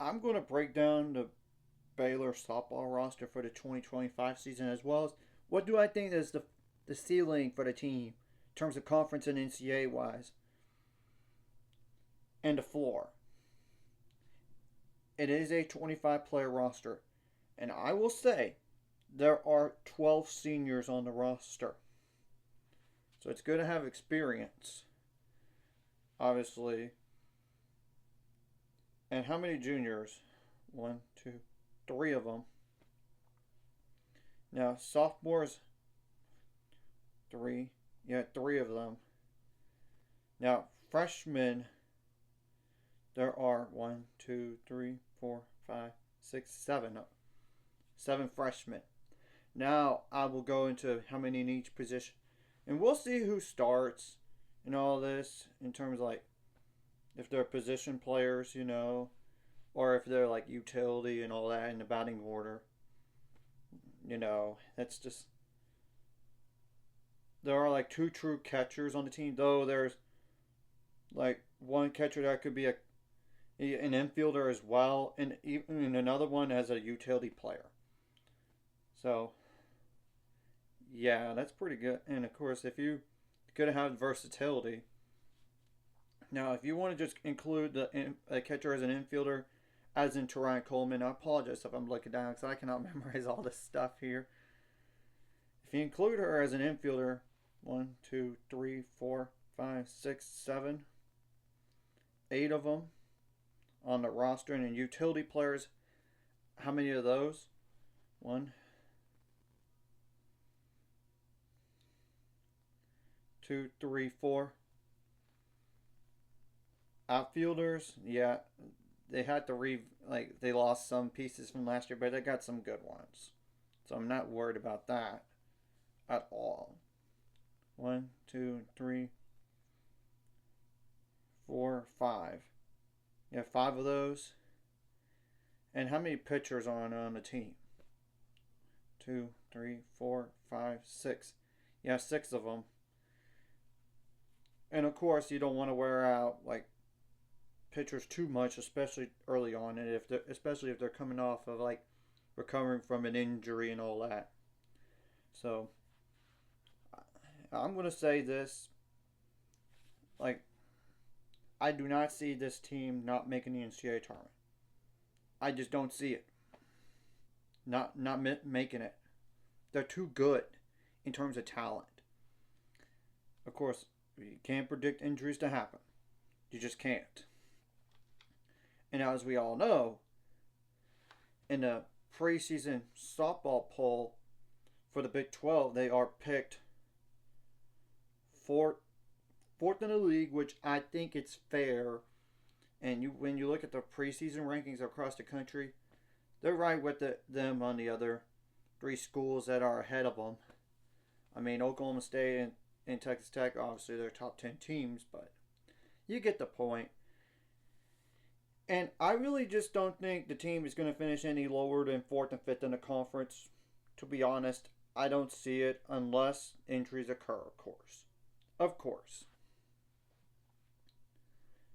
I'm going to break down the Baylor softball roster for the 2025 season, as well as what do I think is the ceiling for the team in terms of conference and NCAA wise, and the floor. It is a 25 player roster, and I will say there are 12 seniors on the roster. So it's good to have experience, obviously. And how many juniors? One, two, three of them. Now, sophomores, three. Yeah, three of them. Now, freshmen, there are one, two, three, four, five, six, seven. Seven freshmen. Now, I will go into how many in each position. And we'll see who starts and all this in terms of like if they're position players, or if they're like utility and all that in the batting order. That's just there are like two true catchers on the team, though there's like one catcher that could be an infielder as well, and even another one as a utility player. So yeah, that's pretty good. And of course, if you could have versatility. Now, if you want to just include the catcher as an infielder, as in Teron Coleman, I apologize if I'm looking down because I cannot memorize all this stuff here. If you include her as an infielder, one, two, three, four, five, six, seven, eight of them on the roster, and in utility players, how many of those? One, two, three, four. Outfielders, yeah, they had to they lost some pieces from last year, but they got some good ones. So I'm not worried about that at all. One, two, three, four, five. You have five of those. And how many pitchers are on the team? Two, three, four, five, six. Yeah, six of them. And of course, you don't want to wear out like pitchers too much, especially early on, and especially if they're coming off of like recovering from an injury and all that. So I'm gonna say this: like, I do not see this team not making the NCAA tournament. I just don't see it. Not making it. They're too good in terms of talent. Of course, you can't predict injuries to happen. You just can't. And as we all know, in the preseason softball poll for the Big 12, they are picked fourth in the league, which I think it's fair. And when you look at the preseason rankings across the country, they're right with them on the other three schools that are ahead of them. I mean, Oklahoma State and Texas Tech, obviously, they're top 10 teams, but you get the point. And I really just don't think the team is going to finish any lower than fourth and fifth in the conference. To be honest, I don't see it unless injuries occur, of course. Of course.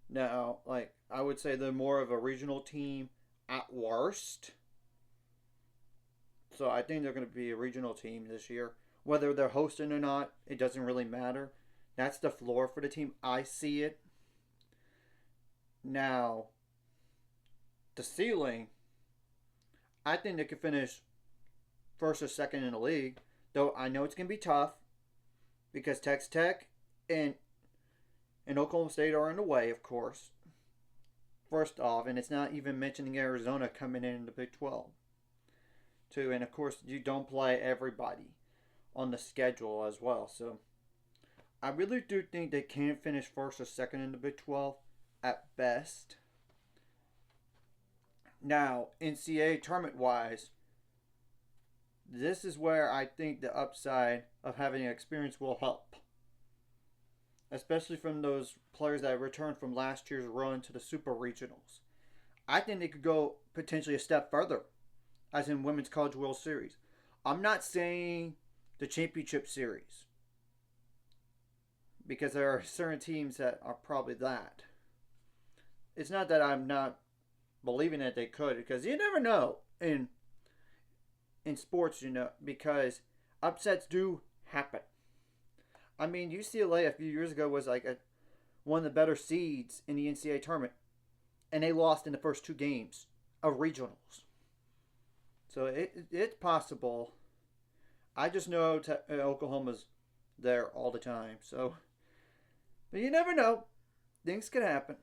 Now, like, I would say they're more of a regional team at worst. So I think they're going to be a regional team this year. Whether they're hosting or not, it doesn't really matter. That's the floor for the team. I see it. Now, the ceiling, I think they could finish first or second in the league. Though I know it's going to be tough because Texas Tech and Oklahoma State are in the way, of course. First off, and it's not even mentioning Arizona coming in the Big 12. Too, and of course, you don't play everybody on the schedule as well. So I really do think they can finish first or second in the Big 12 at best. Now, NCAA tournament wise, this is where I think the upside of having experience will help. Especially from those players that returned from last year's run to the Super Regionals. I think they could go potentially a step further, as in Women's College World Series. I'm not saying the championship series, because there are certain teams that are probably that. It's not that I'm not believing that they could, because you never know in sports, because upsets do happen. I mean, UCLA a few years ago was like one of the better seeds in the NCAA tournament, and they lost in the first two games of regionals. So it's possible. I just know Oklahoma's there all the time. So, but you never know. Things could happen,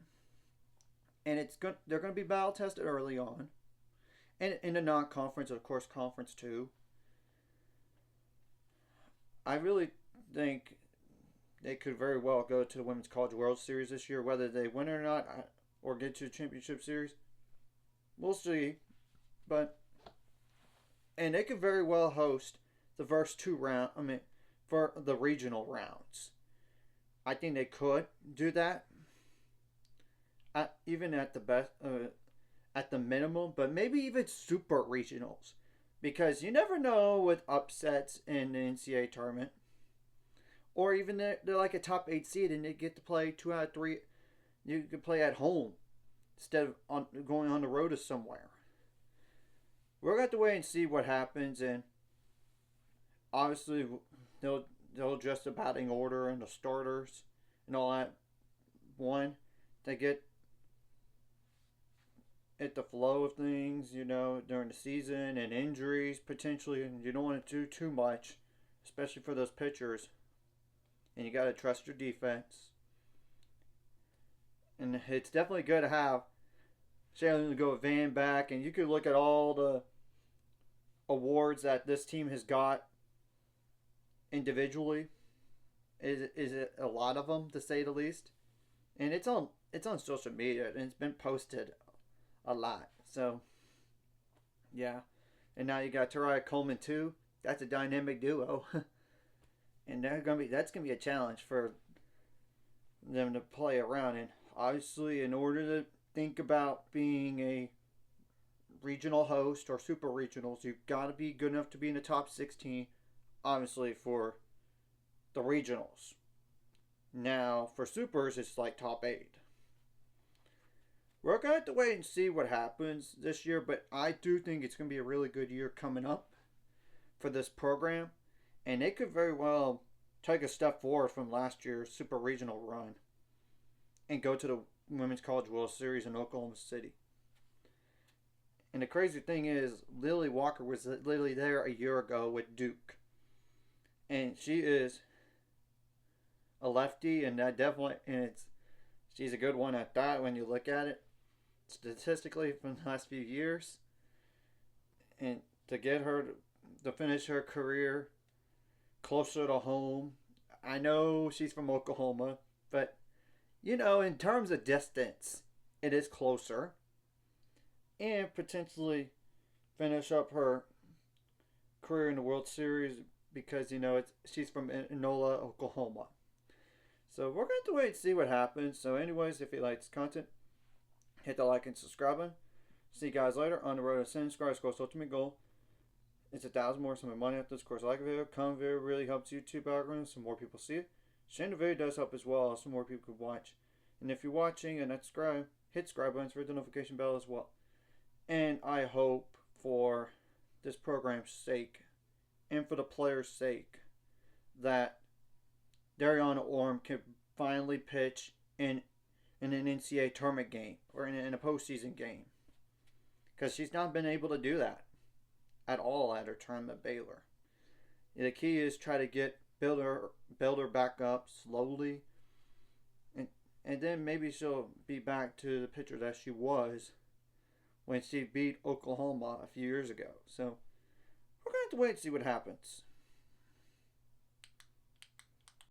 and they're going to be battle tested early on, and in the non-conference, of course, conference too. I really think they could very well go to the Women's College World Series this year. Whether they win or not, or get to the championship series, we'll see. But and they could very well host the first two round. I mean, for the regional rounds, I think they could do that. Even at the best, at the minimum, but maybe even super regionals, because you never know with upsets in the NCAA tournament, or even they're like a top 8 seed and they get to play 2 out of 3. You could play at home instead of going on the road to somewhere. We're going to have to wait and see what happens, and obviously they'll adjust the batting order and the starters and all that. One, to get at the flow of things, during the season, and injuries potentially, and you don't want to do too much, especially for those pitchers. And you got to trust your defense. And it's definitely good to have Shailene to go with Van back, and you could look at all the awards that this team has got individually. Is it a lot of them, to say the least? And it's on social media, and it's been posted a lot. So yeah, and now you got Tariah Coleman too. That's a dynamic duo, and that's gonna be a challenge for them to play around. And obviously, in order to think about being a regional host or super regionals, you've got to be good enough to be in the top 16. Obviously, for the regionals. Now for supers, it's like top 8. We're going to have to wait and see what happens this year, but I do think it's going to be a really good year coming up for this program. And they could very well take a step forward from last year's super regional run and go to the Women's College World Series in Oklahoma City. And the crazy thing is, Lily Walker was literally there a year ago with Duke. And she is a lefty, and she's a good one at that when you look at it. Statistically from the last few years, and to get her to finish her career closer to home. I know she's from Oklahoma, but in terms of distance, it is closer, and potentially finish up her career in the World Series, because she's from Enola, Oklahoma. So we're going to have to wait and see what happens. So anyways, if you like this content, hit the like and subscribe button. See you guys later on the road to 10 subscribers. Course ultimate goal. It's 1,000 more. Some money after this course. Like a video, comment video really helps YouTube algorithm. So more people see it. Sharing the video does help as well, so more people can watch. And if you're watching and not subscribe, hit subscribe button for the notification bell as well. And I hope for this program's sake and for the players' sake that Dariana Orm can finally pitch in an NCAA tournament game or in a postseason game, because she's not been able to do that at all at her time at Baylor. The key is try to build her back up slowly, and then maybe she'll be back to the pitcher that she was when she beat Oklahoma a few years ago. So we're going to have to wait and see what happens.